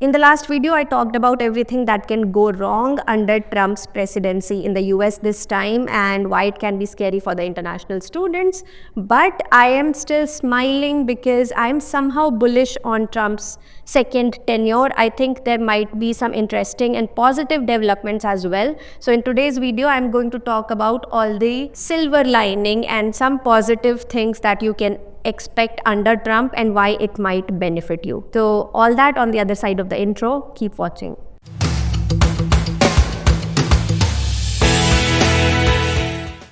In the last video, I talked about everything that can go wrong under Trump's presidency in the US this time and why it can be scary for the international students. But I am still smiling because I'm somehow bullish on Trump's second tenure. I think there might be some interesting and positive developments as well. So in today's video, I'm going to talk about all the silver lining and some positive things that you can expect under Trump and why it might benefit you. So all that on the other side of the intro. Keep watching.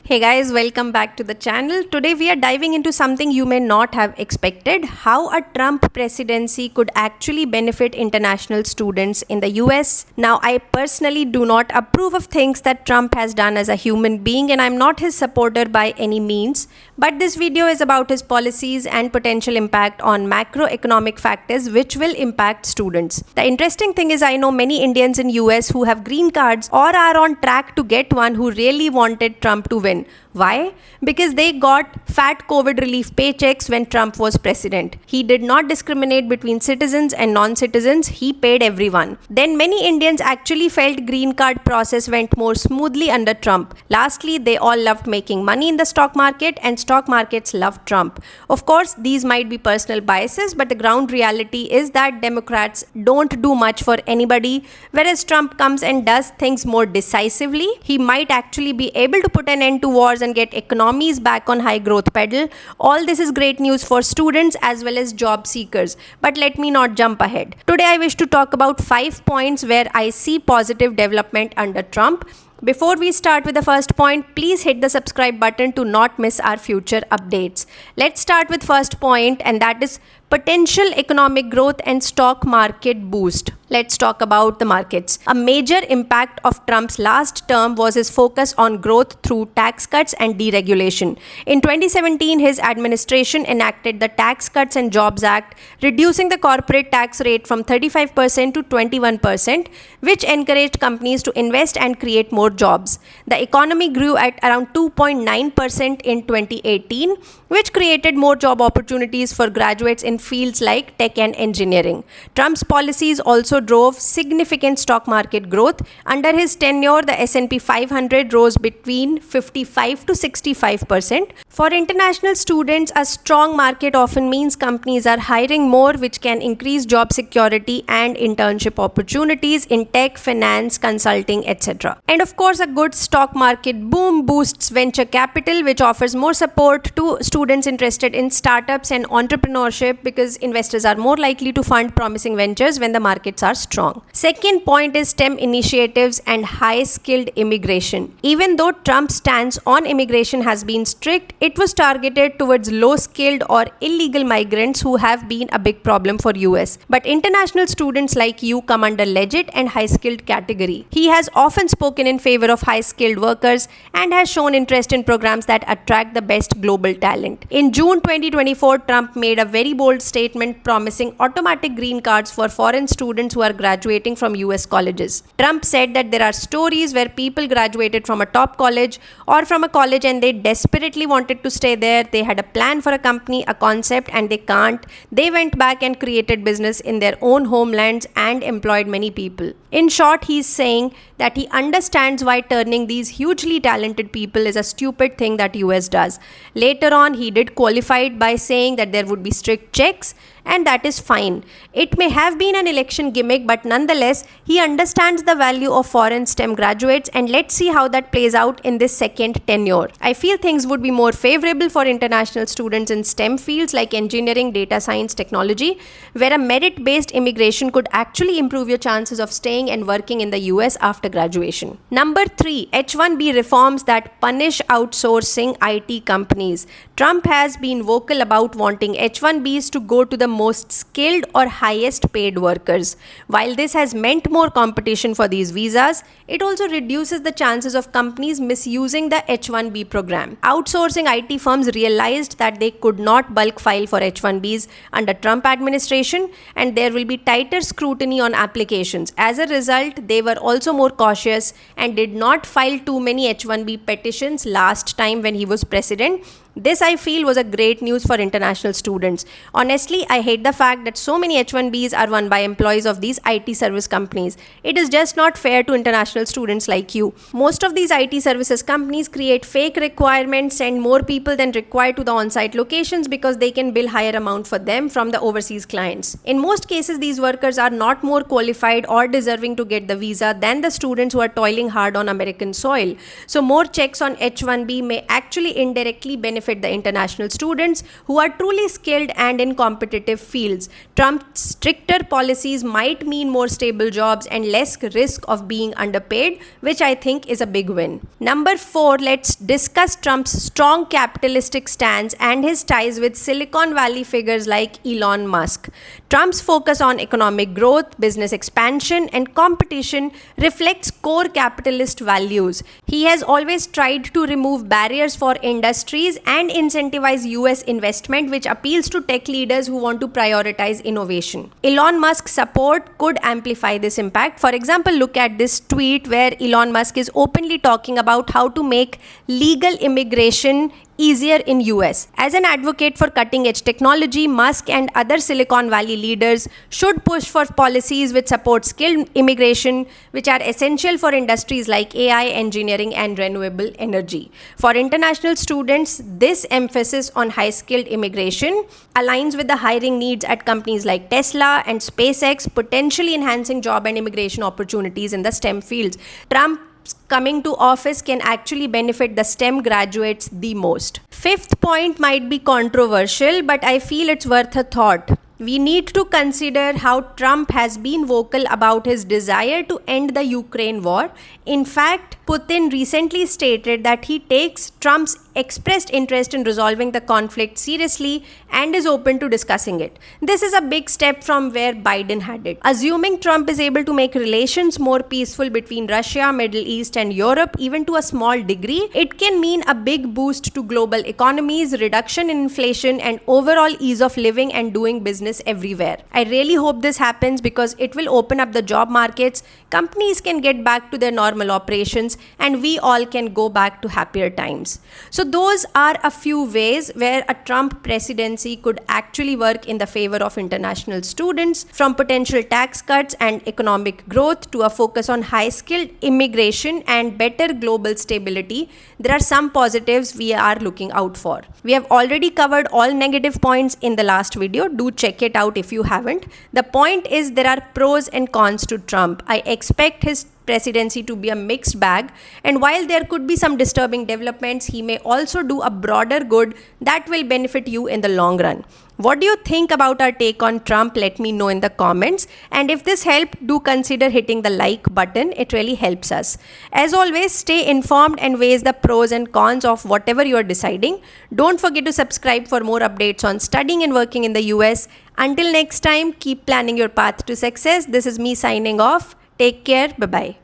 Hey guys, welcome back to the channel. Today we are diving into something you may not have expected, how a Trump presidency could actually benefit international students in the US. Now, I personally do not approve of things that Trump has done as a human being, and I'm not his supporter by any means, but this video is about his policies and potential impact on macroeconomic factors which will impact students. The interesting thing is I know many Indians in US who have green cards or are on track to get one who really wanted Trump to win. Why? Because they got fat COVID relief paychecks when Trump was president. He did not discriminate between citizens and non-citizens. He paid everyone. Then many Indians actually felt green card process went more smoothly under Trump. Lastly, they all loved making money in the stock market and stock markets loved Trump. Of course, these might be personal biases, but the ground reality is that Democrats don't do much for anybody, whereas Trump comes and does things more decisively. He might actually be able to put an end to wars and get economies back on high growth pedal. All this is great news for students as well as job seekers. But let me not jump ahead. Today I wish to talk about 5 points where I see positive development under Trump. Before we start with the first point, please hit the subscribe button to not miss our future updates. Let's start with first point, and that is potential economic growth and stock market boost. Let's talk about the markets. A major impact of Trump's last term was his focus on growth through tax cuts and deregulation. In 2017, his administration enacted the Tax Cuts and Jobs Act, reducing the corporate tax rate from 35% to 21%, which encouraged companies to invest and create more jobs. The economy grew at around 2.9% in 2018, which created more job opportunities for graduates in fields like tech and engineering. Trump's policies also drove significant stock market growth. Under his tenure, the S&P 500 rose between 55 to 65%. For international students, a strong market often means companies are hiring more, which can increase job security and internship opportunities in tech, finance, consulting, etc. And of course, a good stock market boom boosts venture capital, which offers more support to students interested in startups and entrepreneurship because investors are more likely to fund promising ventures when the markets are strong. Second point is STEM initiatives and high-skilled immigration. Even though Trump's stance on immigration has been strict, it was targeted towards low-skilled or illegal migrants who have been a big problem for US. But international students like you come under legit and high-skilled category. He has often spoken in favor of high-skilled workers and has shown interest in programs that attract the best global talent. In June 2024, Trump made a very bold statement promising automatic green cards for foreign students who are graduating from US colleges. Trump said that there are stories where people graduated from a top college or from a college and they desperately wanted to stay there. They had a plan for a company, a concept, and they can't. They went back and created business in their own homelands and employed many people. In short, he's saying that he understands why turning these hugely talented people is a stupid thing that US does. Later on, he did qualify it by saying that there would be strict checks, and that is fine. It may have been an election gimmick, but nonetheless, he understands the value of foreign STEM graduates, and let's see how that plays out in this second tenure. I feel things would be more favorable for international students in STEM fields like engineering, data science, technology, where a merit-based immigration could actually improve your chances of staying and working in the US after graduation. Number 3, H-1B reforms that punish outsourcing IT companies. Trump has been vocal about wanting H-1Bs to go to the most skilled or highest paid workers. While this has meant more competition for these visas, it also reduces the chances of companies misusing the H-1B program. Outsourcing IT firms realized that they could not bulk file for H-1Bs under Trump administration, and there will be tighter scrutiny on applications. As a result, they were also more cautious and did not file too many H-1B petitions last time when he was president, This I feel was a great news for international students. Honestly, I hate the fact that so many H1Bs are won by employees of these IT service companies. It is just not fair to international students like you. Most of these IT services companies create fake requirements, send more people than required to the on-site locations because they can bill higher amount for them from the overseas clients. In most cases, these workers are not more qualified or deserving to get the visa than the students who are toiling hard on American soil. So more checks on H1B may actually indirectly benefit the international students who are truly skilled and in competitive fields. Trump's stricter policies might mean more stable jobs and less risk of being underpaid, which I think is a big win. Number 4, let's discuss Trump's strong capitalistic stance and his ties with Silicon Valley figures like Elon Musk. Trump's focus on economic growth, business expansion, and competition reflects core capitalist values. He has always tried to remove barriers for industries and incentivize US investment, which appeals to tech leaders who want to prioritize innovation. Elon Musk's support could amplify this impact. For example, look at this tweet where Elon Musk is openly talking about how to make legal immigration easier in US. As an advocate for cutting edge technology, Musk and other Silicon Valley leaders should push for policies which support skilled immigration, which are essential for industries like AI, engineering, and renewable energy. For international students, this emphasis on high skilled immigration aligns with the hiring needs at companies like Tesla and SpaceX, potentially enhancing job and immigration opportunities in the STEM fields. Trump coming to office can actually benefit the STEM graduates the most. Fifth point might be controversial, but I feel it's worth a thought. We need to consider how Trump has been vocal about his desire to end the Ukraine war. In fact, Putin recently stated that he takes Trump's expressed interest in resolving the conflict seriously and is open to discussing it. This is a big step from where Biden had it. Assuming Trump is able to make relations more peaceful between Russia, Middle East, and Europe, even to a small degree, it can mean a big boost to global economies, reduction in inflation, and overall ease of living and doing business everywhere. I really hope this happens because it will open up the job markets, companies can get back to their normal operations, and we all can go back to happier times. So those are a few ways where a Trump presidency could actually work in the favor of international students, from potential tax cuts and economic growth to a focus on high-skilled immigration and better global stability. There are some positives we are looking out for. We have already covered all negative points in the last video. Do check it out if you haven't. The point is there are pros and cons to Trump. I expect his presidency to be a mixed bag, and while there could be some disturbing developments, he may also do a broader good that will benefit you in the long run. What do you think about our take on Trump? Let me know in the comments, and if this helped, do consider hitting the like button. It really helps us. As always, stay informed and weigh the pros and cons of whatever you are deciding. Don't forget to subscribe for more updates on studying and working in the US. Until next time, keep planning your path to success. This is me signing off. Take care. Bye-bye.